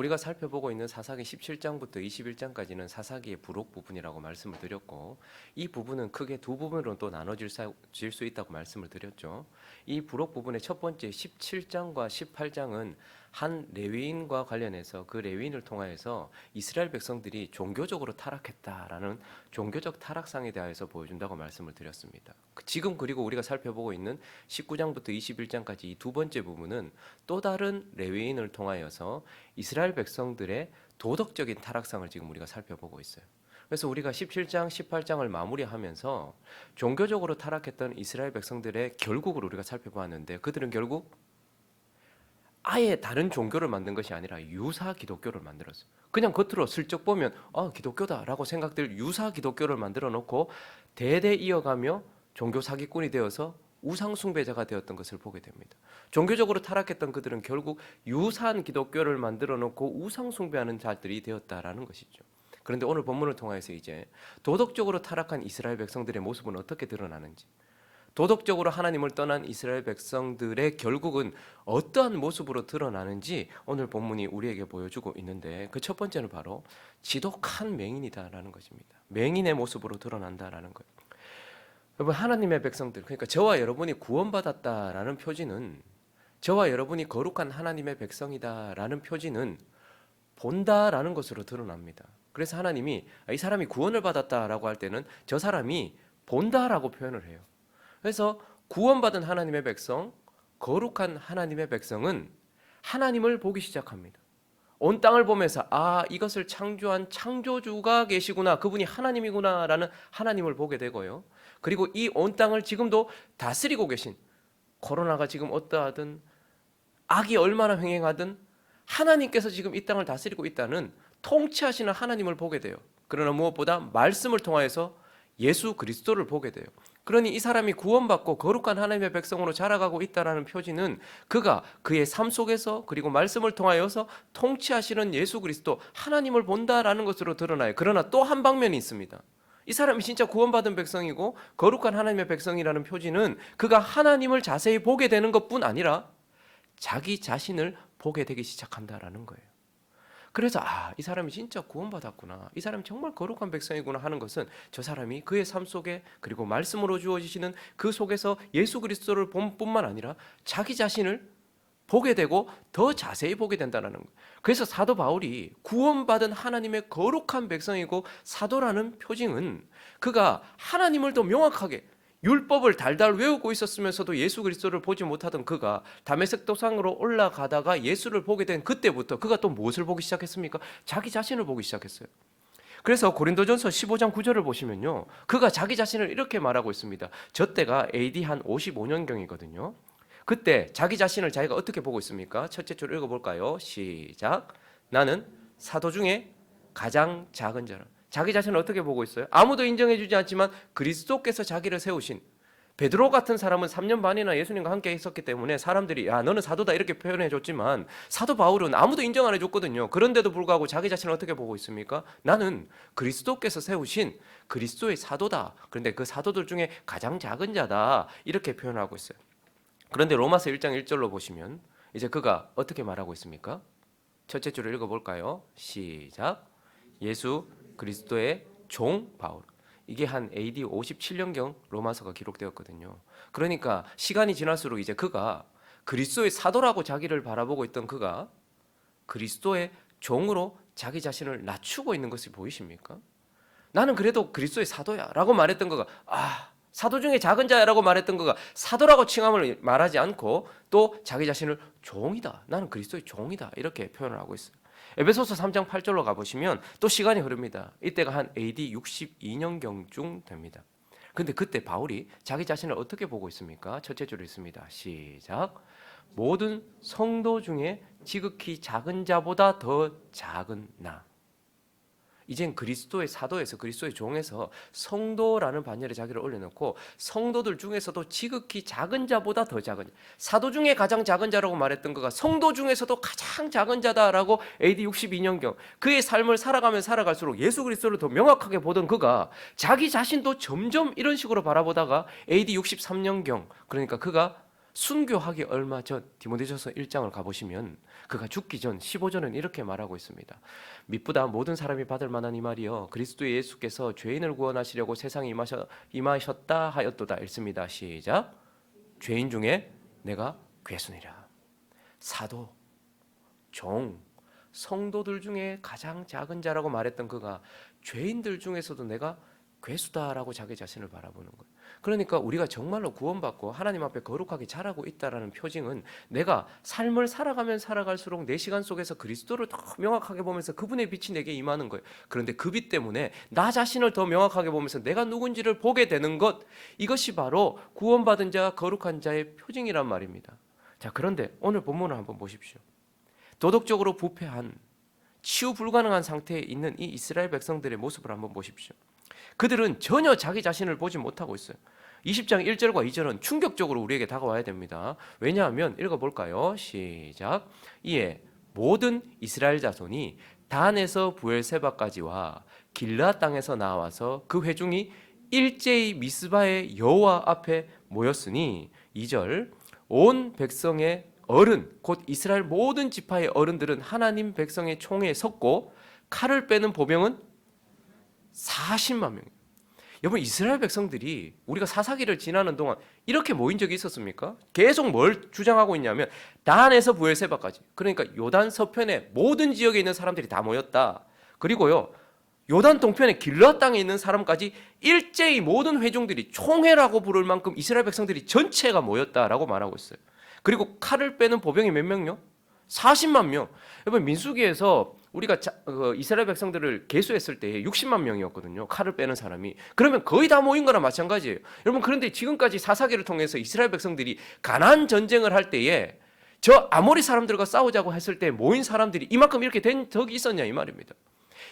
우리가 살펴보고 있는 사사기 17장부터 21장까지는 사사기의 부록 부분이라고 말씀을 드렸고, 이 부분은 크게 두 부분으로 또 나눠질 수 있다고 말씀을 드렸죠. 이 부록 부분의 첫 번째 17장과 18장은 한 레위인과 관련해서 그 레위인을 통하여서 이스라엘 백성들이 종교적으로 타락했다라는 종교적 타락상에 대하여서 보여준다고 말씀을 드렸습니다. 지금 그리고 우리가 살펴보고 있는 19장부터 21장까지 이 두 번째 부분은 또 다른 레위인을 통하여서 이스라엘 백성들의 도덕적인 타락상을 지금 우리가 살펴보고 있어요. 그래서 우리가 17장, 18장을 마무리하면서 종교적으로 타락했던 이스라엘 백성들의 결국을 우리가 살펴보았는데, 그들은 결국 아예 다른 종교를 만든 것이 아니라 유사 기독교를 만들었어요. 그냥 겉으로 슬쩍 보면 기독교다라고 생각될 유사 기독교를 만들어 놓고 대대 이어가며 종교 사기꾼이 되어서 우상 숭배자가 되었던 것을 보게 됩니다. 종교적으로 타락했던 그들은 결국 유사한 기독교를 만들어 놓고 우상 숭배하는 자들이 되었다라는 것이죠. 그런데 오늘 본문을 통해서 이제 도덕적으로 타락한 이스라엘 백성들의 모습은 어떻게 드러나는지, 도덕적으로 하나님을 떠난 이스라엘 백성들의 결국은 어떠한 모습으로 드러나는지 오늘 본문이 우리에게 보여주고 있는데, 그 첫 번째는 바로 지독한 맹인이다라는 것입니다. 맹인의 모습으로 드러난다라는 거예요. 여러분, 하나님의 백성들, 그러니까 저와 여러분이 구원받았다라는 표지는, 저와 여러분이 거룩한 하나님의 백성이다라는 표지는 본다라는 것으로 드러납니다. 그래서 하나님이 이 사람이 구원을 받았다라고 할 때는 저 사람이 본다라고 표현을 해요. 그래서 구원받은 하나님의 백성, 거룩한 하나님의 백성은 하나님을 보기 시작합니다. 온 땅을 보면서 이것을 창조한 창조주가 계시구나, 그분이 하나님이구나 라는 하나님을 보게 되고요. 그리고 이 온 땅을 지금도 다스리고 계신, 코로나가 지금 어떠하든 악이 얼마나 횡행하든 하나님께서 지금 이 땅을 다스리고 있다는 통치하시는 하나님을 보게 돼요. 그러나 무엇보다 말씀을 통하여서 예수 그리스도를 보게 돼요. 그러니 이 사람이 구원받고 거룩한 하나님의 백성으로 자라가고 있다는 표지는 그가 그의 삶 속에서 그리고 말씀을 통하여서 통치하시는 예수 그리스도 하나님을 본다라는 것으로 드러나요. 그러나 또 한 방면이 있습니다. 이 사람이 진짜 구원받은 백성이고 거룩한 하나님의 백성이라는 표지는 그가 하나님을 자세히 보게 되는 것뿐 아니라 자기 자신을 보게 되기 시작한다라는 거예요. 그래서 이 사람이 진짜 구원받았구나, 이 사람이 정말 거룩한 백성이구나 하는 것은 저 사람이 그의 삶 속에 그리고 말씀으로 주어지시는 그 속에서 예수 그리스도를 본 뿐만 아니라 자기 자신을 보게 되고 더 자세히 보게 된다는 거예요. 그래서 사도 바울이 구원받은 하나님의 거룩한 백성이고 사도라는 표징은 그가 하나님을 더 명확하게 율법을 달달 외우고 있었으면서도 예수 그리스도를 보지 못하던 그가 다메섹 도상으로 올라가다가 예수를 보게 된 그때부터 그가 또 무엇을 보기 시작했습니까? 자기 자신을 보기 시작했어요. 그래서 고린도전서 15장 9절을 보시면요, 그가 자기 자신을 이렇게 말하고 있습니다. 저 때가 AD 한 55년경이거든요. 그때 자기 자신을 자기가 어떻게 보고 있습니까? 첫째 줄 읽어볼까요? 시작. 나는 사도 중에 가장 작은 자라. 자기 자신을 어떻게 보고 있어요? 아무도 인정해주지 않지만 그리스도께서 자기를 세우신, 베드로 같은 사람은 3년 반이나 예수님과 함께 있었기 때문에 사람들이 너는 사도다 이렇게 표현해줬지만 사도 바울은 아무도 인정 안 해줬거든요. 그런데도 불구하고 자기 자신을 어떻게 보고 있습니까? 나는 그리스도께서 세우신 그리스도의 사도다. 그런데 그 사도들 중에 가장 작은 자다 이렇게 표현하고 있어요. 그런데 로마서 1장 1절로 보시면 이제 그가 어떻게 말하고 있습니까? 첫째 줄을 읽어볼까요? 시작. 예수 그리스도의 종 바울. 이게 한 AD 57년경 로마서가 기록되었거든요. 그러니까 시간이 지날수록 이제 그가 그리스도의 사도라고 자기를 바라보고 있던 그가 그리스도의 종으로 자기 자신을 낮추고 있는 것이 보이십니까? 나는 그래도 그리스도의 사도야 라고 말했던 거가 사도 중에 작은 자라고 말했던 거가 사도라고 칭함을 말하지 않고 또 자기 자신을 종이다, 나는 그리스도의 종이다 이렇게 표현을 하고 있어요. 에베소서 3장 8절로 가보시면 또 시간이 흐릅니다. 이때가 한 AD 62년경쯤 됩니다. 근데 그때 바울이 자기 자신을 어떻게 보고 있습니까? 첫째 줄에 있습니다. 시작. 모든 성도 중에 지극히 작은 자보다 더 작은 나. 이젠 그리스도의 사도에서 그리스도의 종에서 성도라는 반열에 자기를 올려놓고 성도들 중에서도 지극히 작은 자보다 더 작은 자, 사도 중에 가장 작은 자라고 말했던 그가 성도 중에서도 가장 작은 자다라고 AD 62년경 그의 삶을 살아가면 살아갈수록 예수 그리스도를 더 명확하게 보던 그가 자기 자신도 점점 이런 식으로 바라보다가 AD 63년경, 그러니까 그가 순교하기 얼마 전 디모데전서 1장을 가보시면 그가 죽기 전 15절은 이렇게 말하고 있습니다. 미쁘다 모든 사람이 받을 만한 이 말이여 그리스도 예수께서 죄인을 구원하시려고 세상에 임하셨다 하였도다. 읽습니다. 시작. 죄인 중에 내가 괴순이라. 사도, 종, 성도들 중에 가장 작은 자라고 말했던 그가 죄인들 중에서도 내가 괴수다라고 자기 자신을 바라보는 거예요. 그러니까 우리가 정말로 구원받고 하나님 앞에 거룩하게 자라고 있다라는 표징은 내가 삶을 살아가면 살아갈수록 내 시간 속에서 그리스도를 더 명확하게 보면서 그분의 빛이 내게 임하는 거예요. 그런데 그 빛 때문에 나 자신을 더 명확하게 보면서 내가 누군지를 보게 되는 것, 이것이 바로 구원받은 자가 거룩한 자의 표징이란 말입니다. 자, 그런데 오늘 본문을 한번 보십시오. 도덕적으로 부패한 치유 불가능한 상태에 있는 이 이스라엘 백성들의 모습을 한번 보십시오. 그들은 전혀 자기 자신을 보지 못하고 있어요. 20장 1절과 2절은 충격적으로 우리에게 다가와야 됩니다. 왜냐하면 읽어볼까요? 시작. 이에 모든 이스라엘 자손이 단에서 부엘세바까지와 길라 땅에서 나와서 그 회중이 일제히 미스바의 여호와 앞에 모였으니 2절 온 백성의 어른 곧 이스라엘 모든 지파의 어른들은 하나님 백성의 총회에 섰고 칼을 빼는 보병은 40만 명이에요. 여러분 이스라엘 백성들이 우리가 사사기를 지나는 동안 이렇게 모인 적이 있었습니까? 계속 뭘 주장하고 있냐면 단에서 부엘세바까지, 그러니까 요단 서편의 모든 지역에 있는 사람들이 다 모였다. 그리고요 요단 동편의 길라 땅에 있는 사람까지 일제히 모든 회중들이 총회라고 부를 만큼 이스라엘 백성들이 전체가 모였다라고 말하고 있어요. 그리고 칼을 빼는 보병이 몇 명요? 40만 명. 여러분 민수기에서 우리가 이스라엘 백성들을 계수했을 때 60만 명이었거든요. 칼을 빼는 사람이. 그러면 거의 다 모인 거나 마찬가지예요. 여러분 그런데 지금까지 사사기를 통해서 이스라엘 백성들이 가나안 전쟁을 할 때에 저 아모리 사람들과 싸우자고 했을 때 모인 사람들이 이만큼 이렇게 된 적이 있었냐 이 말입니다.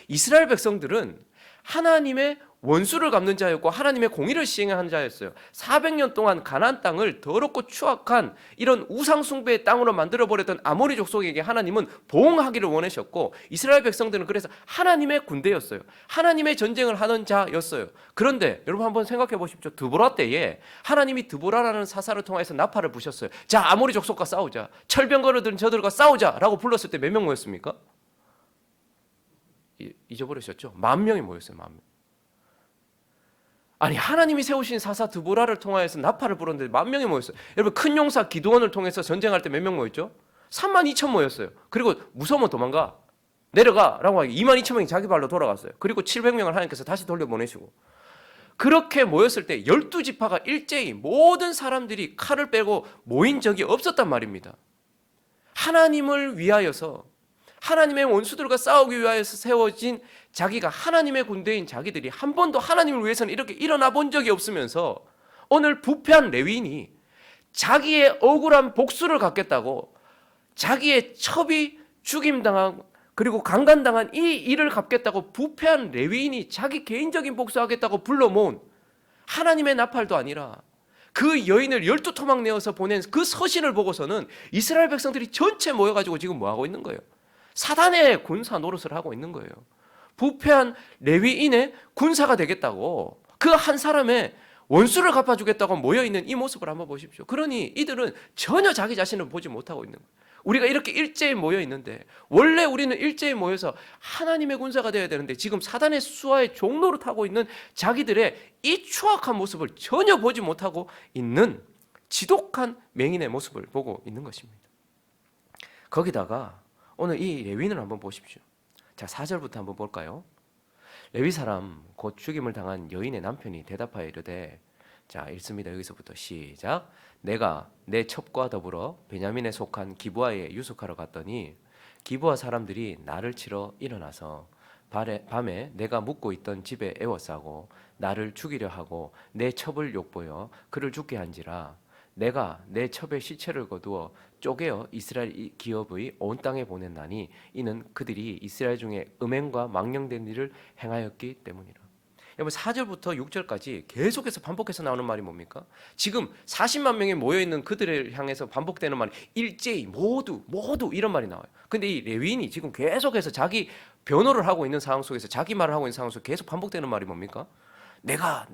이스라엘 백성들은 하나님의 원수를 갚는 자였고 하나님의 공의를 시행하는 자였어요. 400년 동안 가나안 땅을 더럽고 추악한 이런 우상 숭배의 땅으로 만들어버렸던 아모리 족속에게 하나님은 보응하기를 원하셨고 이스라엘 백성들은 그래서 하나님의 군대였어요. 하나님의 전쟁을 하는 자였어요. 그런데 여러분 한번 생각해 보십시오. 드보라 때에 하나님이 드보라라는 사사를 통해서 나팔을 부셨어요. 자, 아모리 족속과 싸우자. 철병거를 든 저들과 싸우자라고 불렀을 때 몇 명 모였습니까? 잊어버리셨죠? 10,000명이 모였어요. 10,000명. 아니 하나님이 세우신 사사 드보라를 통하여서 나팔을 불었는데 10,000명이 모였어요. 여러분 큰 용사 기드온을 통해서 전쟁할 때 몇 명 모였죠? 32,000 모였어요. 그리고 무서우면 도망가 내려가라고 하기 22,000명이 자기 발로 돌아갔어요. 그리고 700명을 하나님께서 다시 돌려보내시고 그렇게 모였을 때 12지파가 일제히 모든 사람들이 칼을 빼고 모인 적이 없었단 말입니다. 하나님을 위하여서 하나님의 원수들과 싸우기 위하여서 세워진 자기가 하나님의 군대인 자기들이 한 번도 하나님을 위해서는 이렇게 일어나 본 적이 없으면서 오늘 부패한 레위인이 자기의 억울한 복수를 갚겠다고 자기의 첩이 죽임당한 그리고 강간당한 이 일을 갚겠다고 부패한 레위인이 자기 개인적인 복수하겠다고 불러 모은 하나님의 나팔도 아니라 그 여인을 12토막 내어서 보낸 그 서신을 보고서는 이스라엘 백성들이 전체 모여가지고 지금 뭐하고 있는 거예요? 사단의 군사 노릇을 하고 있는 거예요. 부패한 레위인의 군사가 되겠다고 그 한 사람의 원수를 갚아주겠다고 모여있는 이 모습을 한번 보십시오. 그러니 이들은 전혀 자기 자신을 보지 못하고 있는 거예요. 우리가 이렇게 일제히 모여있는데 원래 우리는 일제히 모여서 하나님의 군사가 되어야 되는데 지금 사단의 수하의 종로를 타고 있는 자기들의 이 추악한 모습을 전혀 보지 못하고 있는 지독한 맹인의 모습을 보고 있는 것입니다. 거기다가 오늘 이 레위인을 한번 보십시오. 자, 4절부터 한번 볼까요? 레위 사람 곧 죽임을 당한 여인의 남편이 대답하여 이르되, 자 읽습니다. 여기서부터 시작. 내가 내 첩과 더불어 베냐민에 속한 기브아에 유숙하러 갔더니 기브아 사람들이 나를 치러 일어나서 밤에 내가 묵고 있던 집에 에워싸고 나를 죽이려 하고 내 첩을 욕보여 그를 죽게 한지라. 내가 내 첩의 시체를 거두어 쪼개어 이스라엘 기업의 온 땅에 보냈나니 이는 그들이 이스라엘 중에 음행과 망령된 일을 행하였기 때문이라. 여러분 4절부터 6절까지 계속해서 반복해서 나오는 말이 뭡니까? 지금 40만 명이 모여있는 그들을 향해서 반복되는 말이 일제히 모두 이런 말이 나와요. 근데 이 레위인이 지금 계속해서 자기 변호를 하고 있는 상황 속에서 자기 말을 하고 있는 상황 속에서 계속 반복되는 말이 뭡니까? 내가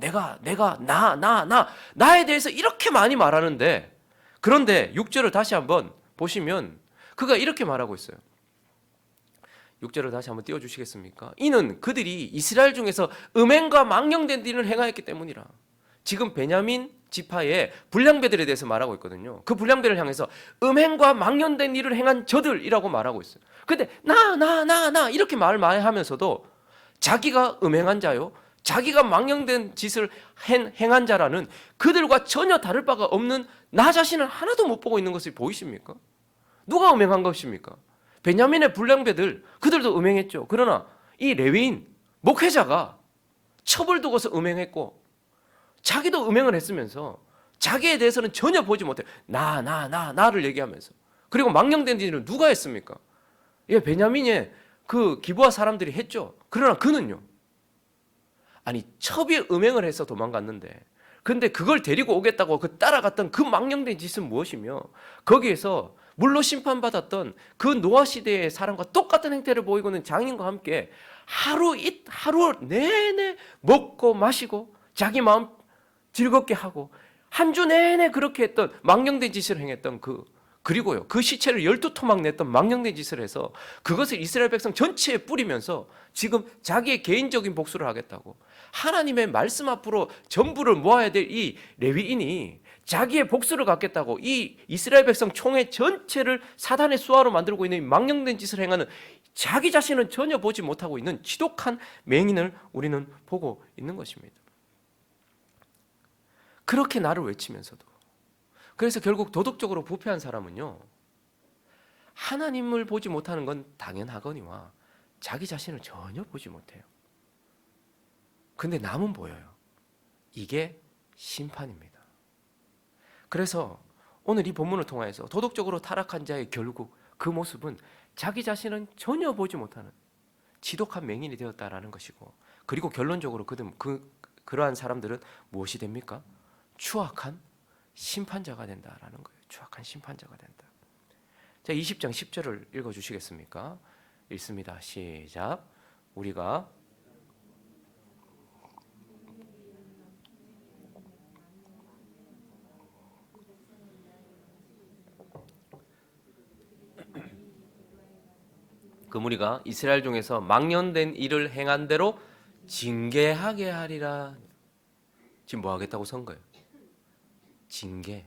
나에 대해서 이렇게 많이 말하는데 그런데 6절을 다시 한번 보시면 그가 이렇게 말하고 있어요. 6절을 다시 한번 띄워주시겠습니까? 이는 그들이 이스라엘 중에서 음행과 망령된 일을 행하였기 때문이라. 지금 베냐민 지파의 불량배들에 대해서 말하고 있거든요. 그 불량배를 향해서 음행과 망령된 일을 행한 저들이라고 말하고 있어요. 근데 나 이렇게 말 많이 하면서도 자기가 음행한 자요, 자기가 망령된 짓을 행한 자라는 그들과 전혀 다를 바가 없는 나 자신을 하나도 못 보고 있는 것을 보이십니까? 누가 음행한 것입니까? 베냐민의 불량배들, 그들도 음행했죠. 그러나 이 레위인 목회자가 첩을 두고서 음행했고 자기도 음행을 했으면서 자기에 대해서는 전혀 보지 못해요. 나를 얘기하면서. 그리고 망령된 일은 누가 했습니까? 예, 베냐민의 그 기브아 사람들이 했죠. 그러나 그는요, 아니 첩이 음행을 해서 도망갔는데, 근데 그걸 데리고 오겠다고 그 따라갔던 그 망령된 짓은 무엇이며, 거기에서 물로 심판받았던 그 노아 시대의 사람과 똑같은 행태를 보이고 있는 장인과 함께 하루 내내 먹고 마시고 자기 마음 즐겁게 하고 한 주 내내 그렇게 했던 망령된 짓을 행했던 그리고요 그 시체를 12토막 냈던 망령된 짓을 해서 그것을 이스라엘 백성 전체에 뿌리면서 지금 자기의 개인적인 복수를 하겠다고, 하나님의 말씀 앞으로 전부를 모아야 될 이 레위인이 자기의 복수를 갖겠다고 이 이스라엘 백성 총회 전체를 사단의 수하로 만들고 있는 망령된 짓을 행하는 자기 자신은 전혀 보지 못하고 있는 지독한 맹인을 우리는 보고 있는 것입니다. 그렇게 나를 외치면서도, 그래서 결국 도덕적으로 부패한 사람은요, 하나님을 보지 못하는 건 당연하거니와 자기 자신을 전혀 보지 못해요. 근데 남은 보여요. 이게 심판입니다. 그래서 오늘 이 본문을 통해서 도덕적으로 타락한 자의 결국 그 모습은 자기 자신은 전혀 보지 못하는 지독한 맹인이 되었다라는 것이고, 그리고 결론적으로 그러한 사람들은 무엇이 됩니까? 추악한 심판자가 된다라는 거예요. 추악한 심판자가 된다. 자, 20장 10절을 읽어주시겠습니까? 읽습니다. 시작. 우리가 그 무리가 이스라엘 중에서 망령된 일을 행한 대로 징계하게 하리라. 지금 뭐 하겠다고 선 거예요? 징계.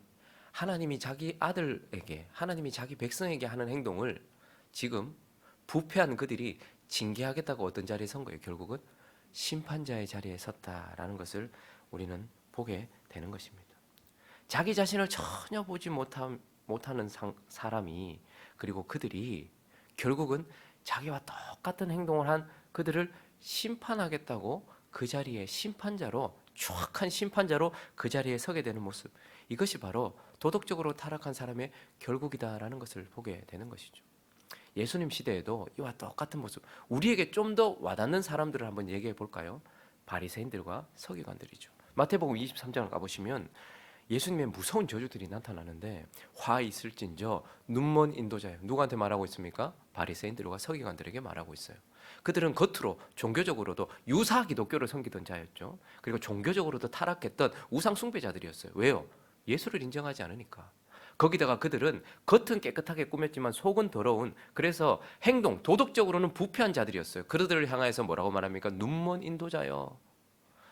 하나님이 자기 아들에게, 하나님이 자기 백성에게 하는 행동을 지금 부패한 그들이 징계하겠다고 어떤 자리에 선 거예요? 결국은 심판자의 자리에 섰다라는 것을 우리는 보게 되는 것입니다. 자기 자신을 전혀 보지 못하는 사람이, 그리고 그들이 결국은 자기와 똑같은 행동을 한 그들을 심판하겠다고 그 자리에 심판자로, 추악한 심판자로 그 자리에 서게 되는 모습, 이것이 바로 도덕적으로 타락한 사람의 결국이다라는 것을 보게 되는 것이죠. 예수님 시대에도 이와 똑같은 모습, 우리에게 좀 더 와닿는 사람들을 한번 얘기해 볼까요? 바리새인들과 서기관들이죠. 마태복음 23장을 가보시면 예수님의 무서운 저주들이 나타나는데, 화 있을진저 눈먼 인도자여. 누구한테 말하고 있습니까? 바리새인들과 서기관들에게 말하고 있어요. 그들은 겉으로 종교적으로도 유사 기독교를 섬기던 자였죠. 그리고 종교적으로도 타락했던 우상 숭배자들이었어요. 왜요? 예수를 인정하지 않으니까. 거기다가 그들은 겉은 깨끗하게 꾸몄지만 속은 더러운, 그래서 행동, 도덕적으로는 부패한 자들이었어요. 그들을 향해서 뭐라고 말합니까? 눈먼 인도자여.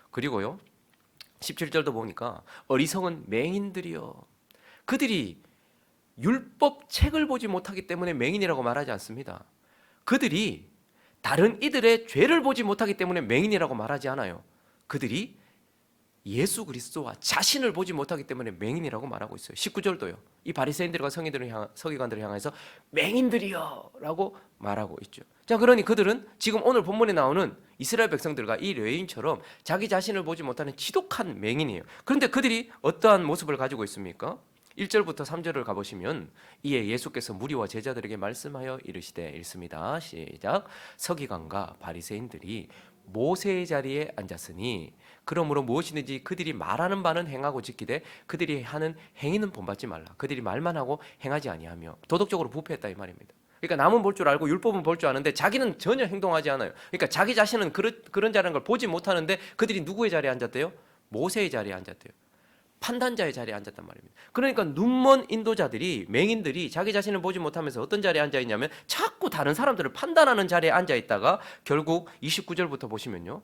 그리고요 17절도 보니까 어리석은 맹인들이여. 그들이 율법 책을 보지 못하기 때문에 맹인이라고 말하지 않습니다. 그들이 다른 이들의 죄를 보지 못하기 때문에 맹인이라고 말하지 않아요. 그들이 예수 그리스도와 자신을 보지 못하기 때문에 맹인이라고 말하고 있어요. 19절도요. 이 바리새인들과 서기관들을 향해서 맹인들이여 라고 말하고 있죠. 자, 그러니 그들은 지금 오늘 본문에 나오는 이스라엘 백성들과 이 레위인처럼 자기 자신을 보지 못하는 지독한 맹인이에요. 그런데 그들이 어떠한 모습을 가지고 있습니까? 1절부터 3절을 가보시면 이에 예수께서 무리와 제자들에게 말씀하여 이르시되, 읽습니다. 시작. 서기관과 바리새인들이 모세의 자리에 앉았으니 그러므로 무엇이든지 그들이 말하는 바는 행하고 지키되 그들이 하는 행위는 본받지 말라. 그들이 말만 하고 행하지 아니하며. 도덕적으로 부패했다 이 말입니다. 그러니까 남은 볼 줄 알고 율법은 볼 줄 아는데 자기는 전혀 행동하지 않아요. 그러니까 자기 자신은 그런 자라는 걸 보지 못하는데 그들이 누구의 자리에 앉았대요? 모세의 자리에 앉았대요. 판단자의 자리에 앉았단 말입니다. 그러니까 눈먼 인도자들이, 맹인들이 자기 자신을 보지 못하면서 어떤 자리에 앉아 있냐면 자꾸 다른 사람들을 판단하는 자리에 앉아 있다가 결국 29절부터 보시면요,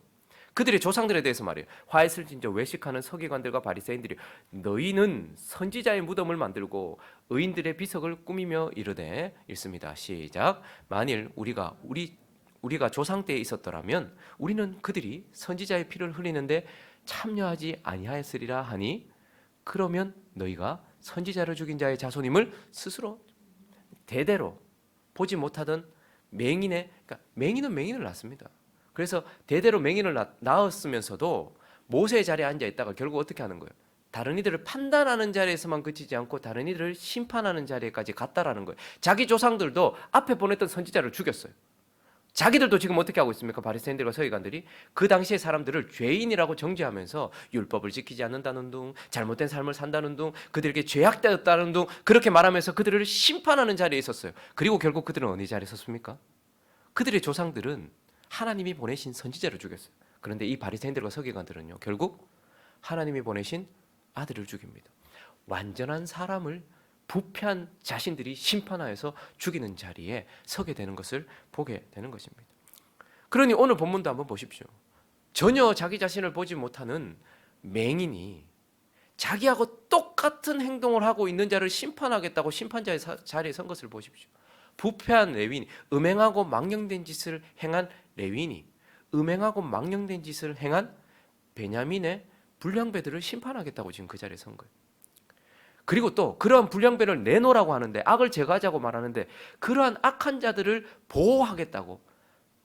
그들의 조상들에 대해서 말이에요. 화했을 진저 외식하는 서기관들과 바리새인들이 너희는 선지자의 무덤을 만들고 의인들의 비석을 꾸미며 이르되, 읽습니다. 시작. 만일 우리가 조상 때에 있었더라면 우리는 그들이 선지자의 피를 흘리는데 참여하지 아니하였으리라 하니, 그러면 너희가 선지자를 죽인 자의 자손임을 스스로 대대로 보지 못하던 맹인의, 그러니까 맹인은 맹인을 낳습니다. 그래서 대대로 맹인을 낳았으면서도 모세의 자리에 앉아 있다가 결국 어떻게 하는 거예요? 다른 이들을 판단하는 자리에서만 그치지 않고 다른 이들을 심판하는 자리에까지 갔다라는 거예요. 자기 조상들도 앞에 보냈던 선지자를 죽였어요. 자기들도 지금 어떻게 하고 있습니까? 바리새인들과 서기관들이 그 당시의 사람들을 죄인이라고 정죄하면서 율법을 지키지 않는다는 둥, 잘못된 삶을 산다는 둥, 그들에게 죄악되었다는 둥, 그렇게 말하면서 그들을 심판하는 자리에 있었어요. 그리고 결국 그들은 어느 자리에 섰습니까? 그들의 조상들은 하나님이 보내신 선지자를 죽였어요. 그런데 이 바리새인들과 서기관들은요, 결국 하나님이 보내신 아들을 죽입니다. 완전한 사람을 부패한 자신들이 심판하여서 죽이는 자리에 서게 되는 것을 보게 되는 것입니다. 그러니 오늘 본문도 한번 보십시오. 전혀 자기 자신을 보지 못하는 맹인이 자기하고 똑같은 행동을 하고 있는 자를 심판하겠다고 심판자의 자리에 선 것을 보십시오. 부패한 레위인이, 음행하고 망령된 짓을 행한 레위인이, 음행하고 망령된 짓을 행한 베냐민의 불량배들을 심판하겠다고 지금 그 자리에 선 거예요. 그리고 또 그러한 불량배를 내놓으라고 하는데, 악을 제거하자고 말하는데, 그러한 악한 자들을 보호하겠다고,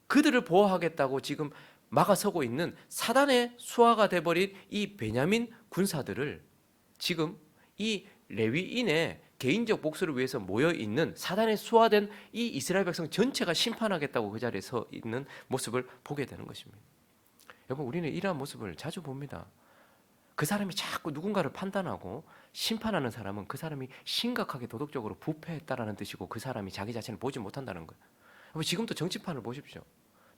그들을 보호하겠다고 지금 막아서고 있는 사단의 수하가 돼버린 이 베냐민 군사들을 지금 이 레위인의 개인적 복수를 위해서 모여있는 사단의 수하된 이 이스라엘 백성 전체가 심판하겠다고 그 자리에 서 있는 모습을 보게 되는 것입니다. 여러분, 우리는 이러한 모습을 자주 봅니다. 그 사람이 자꾸 누군가를 판단하고 심판하는 사람은 그 사람이 심각하게 도덕적으로 부패했다라는 뜻이고, 그 사람이 자기 자신을 보지 못한다는 거예요. 지금도 정치판을 보십시오.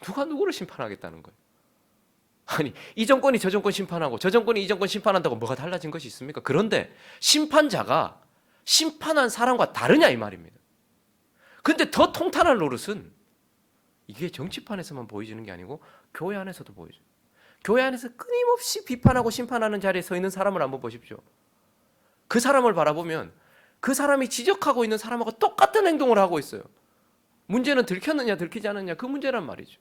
누가 누구를 심판하겠다는 거예요? 아니, 이 정권이 저 정권 심판하고 저 정권이 이 정권 심판한다고 뭐가 달라진 것이 있습니까? 그런데 심판자가 심판한 사람과 다르냐 이 말입니다. 근데 더 통탄할 노릇은 이게 정치판에서만 보여지는 게 아니고 교회 안에서도 보여져요. 교회 안에서 끊임없이 비판하고 심판하는 자리에 서 있는 사람을 한번 보십시오. 그 사람을 바라보면 그 사람이 지적하고 있는 사람하고 똑같은 행동을 하고 있어요. 문제는 들켰느냐 들키지 않느냐, 그 문제란 말이죠.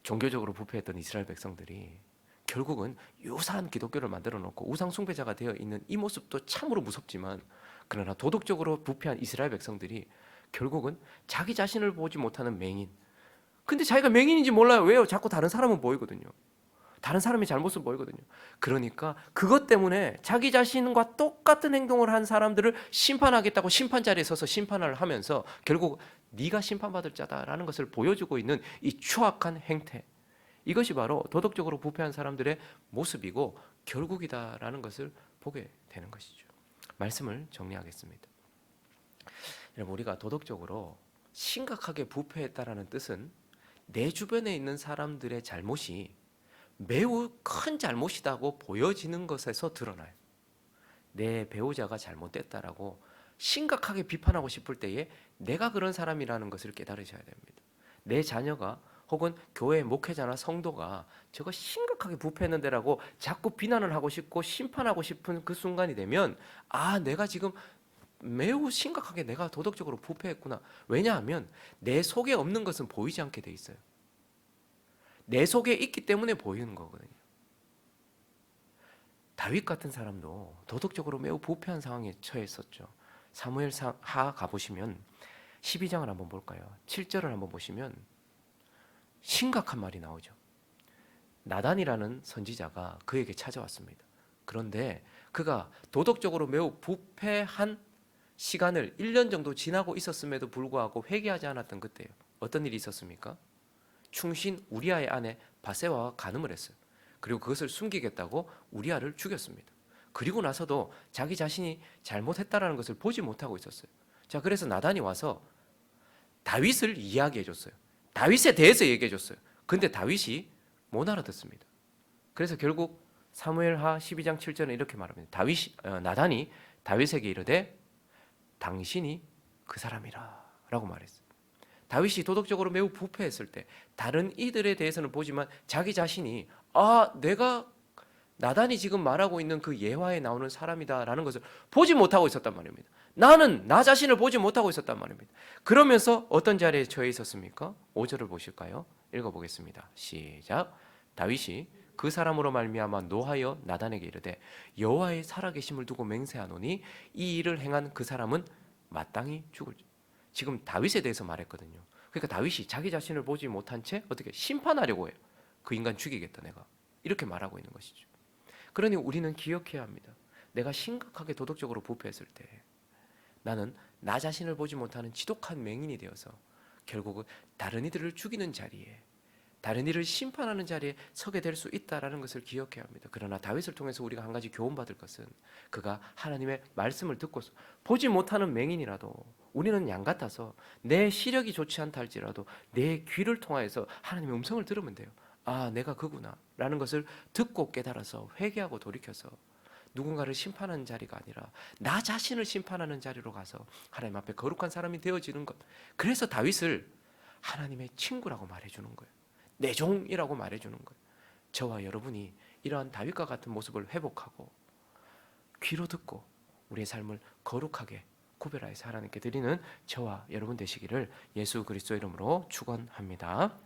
종교적으로 부패했던 이스라엘 백성들이 결국은 유사한 기독교를 만들어 놓고 우상 숭배자가 되어 있는 이 모습도 참으로 무섭지만, 그러나 도덕적으로 부패한 이스라엘 백성들이 결국은 자기 자신을 보지 못하는 맹인, 근데 자기가 맹인인지 몰라요. 왜요? 자꾸 다른 사람은 보이거든요. 다른 사람이 잘못은 보이거든요. 그러니까 그것 때문에 자기 자신과 똑같은 행동을 한 사람들을 심판하겠다고 심판 자리에 서서 심판을 하면서 결국 네가 심판받을 자다라는 것을 보여주고 있는 이 추악한 행태, 이것이 바로 도덕적으로 부패한 사람들의 모습이고 결국이다라는 것을 보게 되는 것이죠. 말씀을 정리하겠습니다. 여러분, 우리가 도덕적으로 심각하게 부패했다라는 뜻은 내 주변에 있는 사람들의 잘못이 매우 큰 잘못이라고 보여지는 것에서 드러나요. 내 배우자가 잘못됐다라고 심각하게 비판하고 싶을 때에 내가 그런 사람이라는 것을 깨달으셔야 됩니다. 내 자녀가 혹은 교회 목회자나 성도가 저거 심각하게 부패했는데라고 자꾸 비난을 하고 싶고 심판하고 싶은 그 순간이 되면, 아, 내가 지금 매우 심각하게 내가 도덕적으로 부패했구나. 왜냐하면 내 속에 없는 것은 보이지 않게 돼 있어요. 내 속에 있기 때문에 보이는 거거든요. 다윗 같은 사람도 도덕적으로 매우 부패한 상황에 처했었죠. 사무엘하 가보시면 12장을 한번 볼까요? 7절을 한번 보시면 심각한 말이 나오죠. 나단이라는 선지자가 그에게 찾아왔습니다. 그런데 그가 도덕적으로 매우 부패한 시간을 1년 정도 지나고 있었음에도 불구하고 회개하지 않았던 그때예요. 어떤 일이 있었습니까? 충신 우리아의 아내 바세바와 간음을 했어요. 그리고 그것을 숨기겠다고 우리아를 죽였습니다. 그리고 나서도 자기 자신이 잘못했다라는 것을 보지 못하고 있었어요. 자, 그래서 나단이 와서 다윗을 이야기해 줬어요. 다윗에 대해서 얘기해 줬어요. 근데 다윗이 못 알아듣습니다. 그래서 결국 사무엘하 12장 7절은 이렇게 말합니다. 나단이 다윗에게 이르되 당신이 그 사람이라라고 말했어요. 다윗이 도덕적으로 매우 부패했을 때 다른 이들에 대해서는 보지만 자기 자신이 내가 나단이 지금 말하고 있는 그 예화에 나오는 사람이다라는 것을 보지 못하고 있었단 말입니다. 나는 나 자신을 보지 못하고 있었단 말입니다. 그러면서 어떤 자리에 처해 있었습니까? 5절을 보실까요? 읽어보겠습니다. 시작. 다윗이 그 사람으로 말미암아 노하여 나단에게 이르되 여호와의 살아계심을 두고 맹세하노니 이 일을 행한 그 사람은 마땅히 죽을지. 지금 다윗에 대해서 말했거든요. 그러니까 다윗이 자기 자신을 보지 못한 채 어떻게 심판하려고 해요. 그 인간 죽이겠다 내가. 이렇게 말하고 있는 것이죠. 그러니 우리는 기억해야 합니다. 내가 심각하게 도덕적으로 부패했을 때 나는 나 자신을 보지 못하는 지독한 맹인이 되어서 결국은 다른 이들을 죽이는 자리에, 다른 이를 심판하는 자리에 서게 될 수 있다라는 것을 기억해야 합니다. 그러나 다윗을 통해서 우리가 한 가지 교훈받을 것은 그가 하나님의 말씀을 듣고서 보지 못하는 맹인이라도 우리는 양 같아서 내 시력이 좋지 않다 할지라도 내 귀를 통하여서 하나님의 음성을 들으면 돼요. 내가 그구나 라는 것을 듣고 깨달아서 회개하고 돌이켜서 누군가를 심판하는 자리가 아니라 나 자신을 심판하는 자리로 가서 하나님 앞에 거룩한 사람이 되어지는 것. 그래서 다윗을 하나님의 친구라고 말해주는 거예요. 내 종이라고 말해주는 거예요. 저와 여러분이 이러한 다윗과 같은 모습을 회복하고 귀로 듣고 우리의 삶을 거룩하게 구별하여서 하나님께 드리는 저와 여러분 되시기를 예수 그리스도 이름으로 축원합니다.